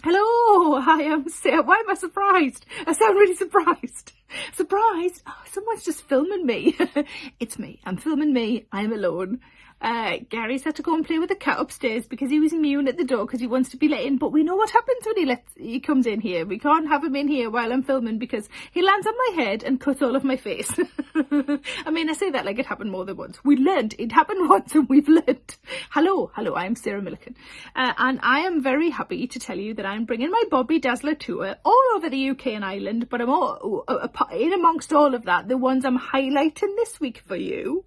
Hello, I am Sarah. Why am I surprised? I sound really surprised. Surprised? Oh, someone's just filming me. It's me. I'm filming me. I'm alone. Gary's had to go and play with the cat upstairs because he was mewing at the door because he wants to be let in. But we know what happens when he comes in here. We can't have him in here while I'm filming because he lands on my head and cuts all of my face. I mean, I say that like it happened more than once. We learned. It happened once and we've learned. Hello, I'm Sarah Millican. And I am very happy to tell you that I'm bringing my Bobby Dazzler tour all over the UK and Ireland. But I'm all, in amongst all of that, the ones I'm highlighting this week for you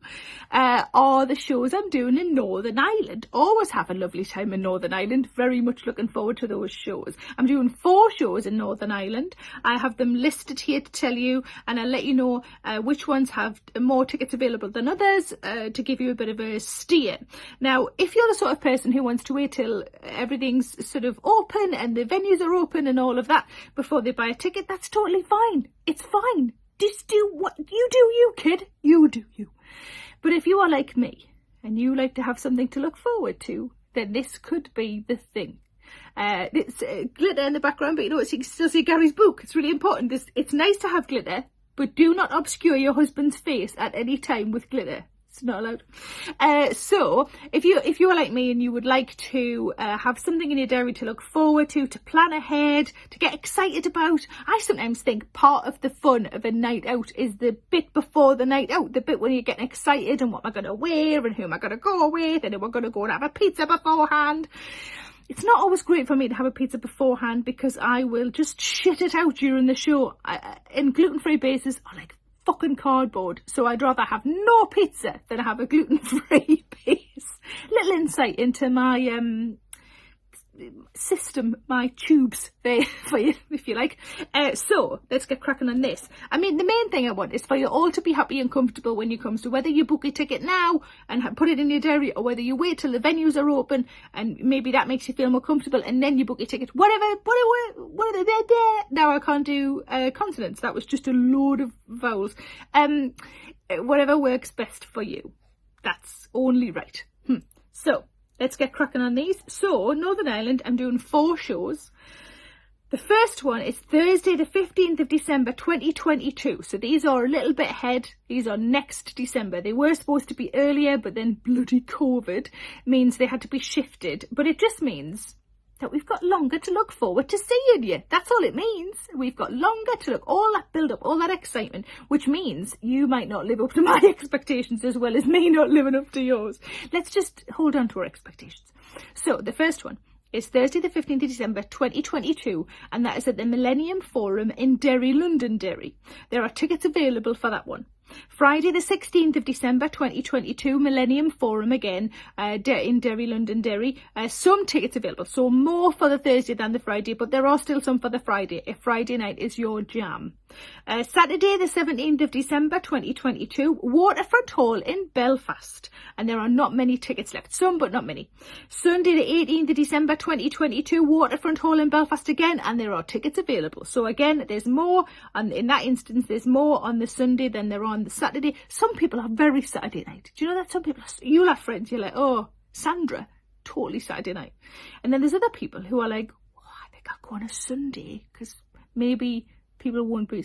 are the shows I'm doing in Northern Ireland. Always have a lovely time in Northern Ireland. Very much looking forward to those shows. I'm doing 4 shows in Northern Ireland. I have them listed here to tell you, and I'll let you know which ones have more tickets available than others to give you a bit of a steer. Now, if you're the sort of person who wants to wait till everything's sort of open and the venues are open and all of that before they buy a ticket, that's totally fine. It's fine. Just do what you do, you kid. You do you. But if you are like me, and you like to have something to look forward to, then this could be the thing. It's glitter in the background, but you know, you can still see Gary's book. It's really important. It's nice to have glitter, but do not obscure your husband's face at any time with glitter. It's not allowed. So if you are like me and you would like to have something in your diary to look forward to plan ahead, to get excited about, I sometimes think part of the fun of a night out is the bit before the night out, the bit when you're getting excited and what am I going to wear and who am I going to go with and we're going to go and have a pizza beforehand. It's not always great for me to have a pizza beforehand because I will just shit it out during the show. In gluten-free bases, I like fucking cardboard, so I'd rather have no pizza than have a gluten-free piece. Little insight into my system, my tubes there for you, if you like. So let's get cracking on this. I mean, the main thing I want is for you all to be happy and comfortable when you come. So whether you book your ticket now and put it in your diary, or whether you wait till the venues are open and maybe that makes you feel more comfortable and then you book your ticket, whatever. Now I can't do consonants. That was just a load of vowels. Whatever works best for you. That's only right. So let's get cracking on these. So, Northern Ireland, I'm doing 4 shows. The first one is Thursday the 15th of December 2022. So these are a little bit ahead. These are next December. They were supposed to be earlier, but then bloody COVID means they had to be shifted. But it just means that we've got longer to look forward to seeing you. That's all it means. We've got longer to look, all that build up, all that excitement, which means you might not live up to my expectations as well as me not living up to yours. Let's just hold on to our expectations. So the first one is Thursday the 15th of December 2022, and that is at the Millennium Forum in Derry, Londonderry. There are tickets available for that one. Friday the 16th of December 2022, Millennium Forum again, in Derry, Londonderry. Some tickets available, so more for the Thursday than the Friday, but there are still some for the Friday, if Friday night is your jam. Saturday the 17th of December 2022, Waterfront Hall in Belfast, and there are not many tickets left, some but not many. Sunday the 18th of December 2022, Waterfront Hall in Belfast again, and there are tickets available. So again, there's more, and in that instance there's more on the Sunday than there are on the Saturday. Some people are very Saturday night. Do you know that some people, you'll have friends, you're like, oh, Sandra, totally Saturday night. And then there's other people who are like, oh, I think I'll go on a Sunday because maybe people won't be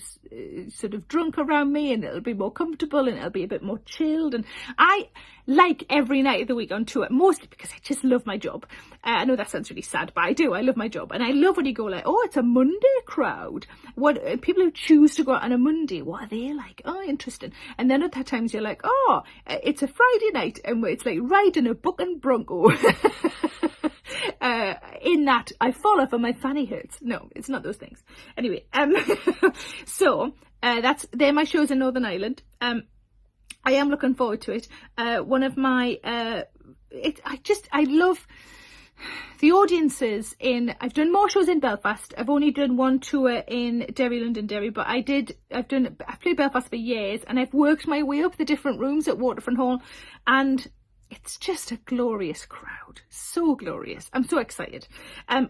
sort of drunk around me and it'll be more comfortable and it'll be a bit more chilled. And I like every night of the week on tour, mostly because I just love my job. I know that sounds really sad, but I do. I love my job. And I love when you go like, oh, it's a Monday crowd. What people who choose to go out on a Monday, what are they like? Oh, interesting. And then other times you're like, oh, it's a Friday night and it's like riding a bucking bronco. In that I fall off and my fanny hurts. No, it's not those things. Anyway, so they're my shows in Northern Ireland. I am looking forward to it. One of my I love the audiences in. I've done more shows in Belfast. I've only done one tour in Derry, Londonderry, but I've played Belfast for years, and I've worked my way up the different rooms at Waterfront Hall, and it's just a glorious crowd. So glorious. I'm so excited.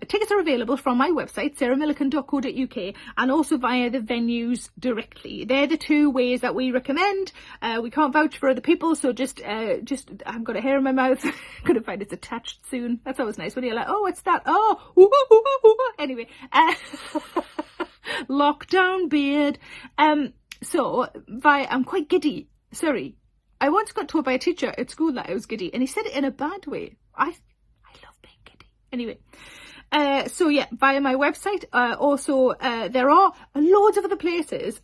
Tickets are available from my website, sarahmillican.co.uk, and also via the venues directly. They're the 2 ways that we recommend. We can't vouch for other people, so just I've got a hair in my mouth. Gonna find it's attached soon. That's always nice when you're like, oh, what's that? Oh, ooh, ooh, ooh, ooh. Anyway, lockdown beard. So I'm quite giddy. Sorry. I once got told by a teacher at school that I was giddy, and he said it in a bad way. I love being giddy. Anyway, so yeah, via my website. Also, there are loads of other places.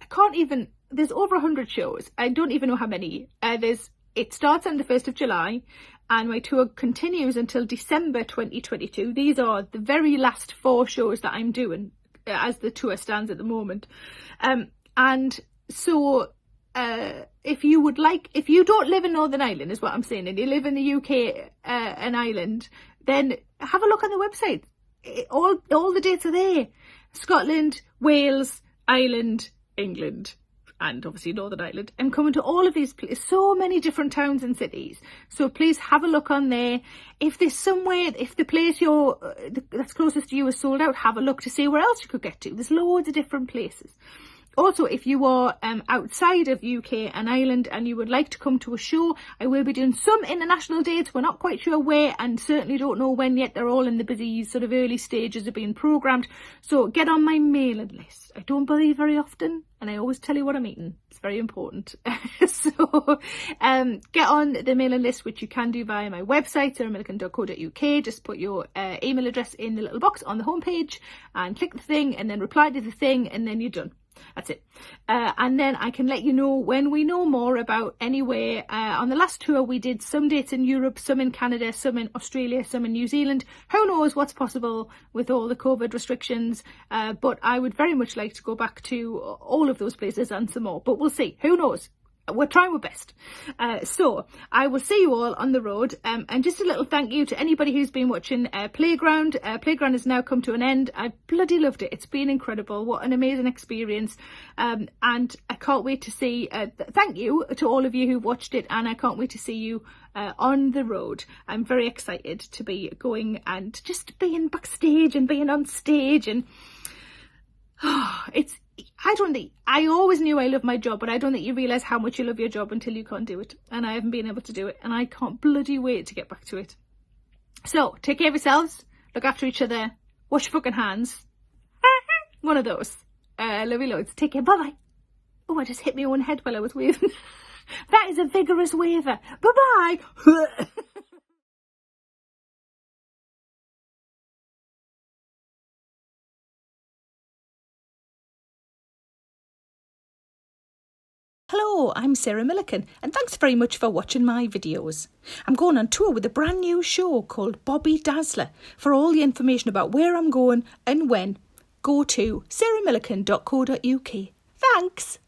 There's over 100 shows. I don't even know how many. It starts on the 1st of July, and my tour continues until December 2022. These are the very last 4 shows that I'm doing as the tour stands at the moment. And so if you don't live in Northern Ireland, is what I'm saying, and you live in the UK and Ireland, then have a look on the website. All the dates are there. Scotland, Wales, Ireland, England, and obviously Northern Ireland. I'm coming to all of these places, so many different towns and cities. So please have a look on there. If there's somewhere, if the place that's closest to you is sold out, have a look to see where else you could get to. There's loads of different places. Also, if you are outside of UK and Ireland and you would like to come to a show, I will be doing some international dates. We're not quite sure where and certainly don't know when yet. They're all in the busy sort of early stages of being programmed. So get on my mailing list. I don't believe very often, and I always tell you what I'm eating. It's very important. So get on the mailing list, which you can do via my website, sarahmillican.co.uk. Just put your email address in the little box on the homepage and click the thing and then reply to the thing, and then you're done. That's it. And then I can let you know when we know more about anywhere. On the last tour, we did some dates in Europe, some in Canada, some in Australia, some in New Zealand. Who knows what's possible with all the COVID restrictions? But I would very much like to go back to all of those places and some more. But we'll see. Who knows? We're trying our best. So I will see you all on the road. And just a little thank you to anybody who's been watching Playground. Playground has now come to an end. I bloody loved it. It's been incredible. What an amazing experience. And I can't wait to see, thank you to all of you who watched it. And I can't wait to see you on the road. I'm very excited to be going and just being backstage and being on stage. And I always knew I loved my job, but I don't think you realise how much you love your job until you can't do it. And I haven't been able to do it, and I can't bloody wait to get back to it. So, take care of yourselves, look after each other, wash your fucking hands. One of those. Love you loads. Take care, bye-bye. Oh, I just hit my own head while I was waving. That is a vigorous waver. Bye-bye. Hello, I'm Sarah Millican, and thanks very much for watching my videos. I'm going on tour with a brand new show called Bobby Dazzler. For all the information about where I'm going and when, go to sarahmillican.co.uk. Thanks!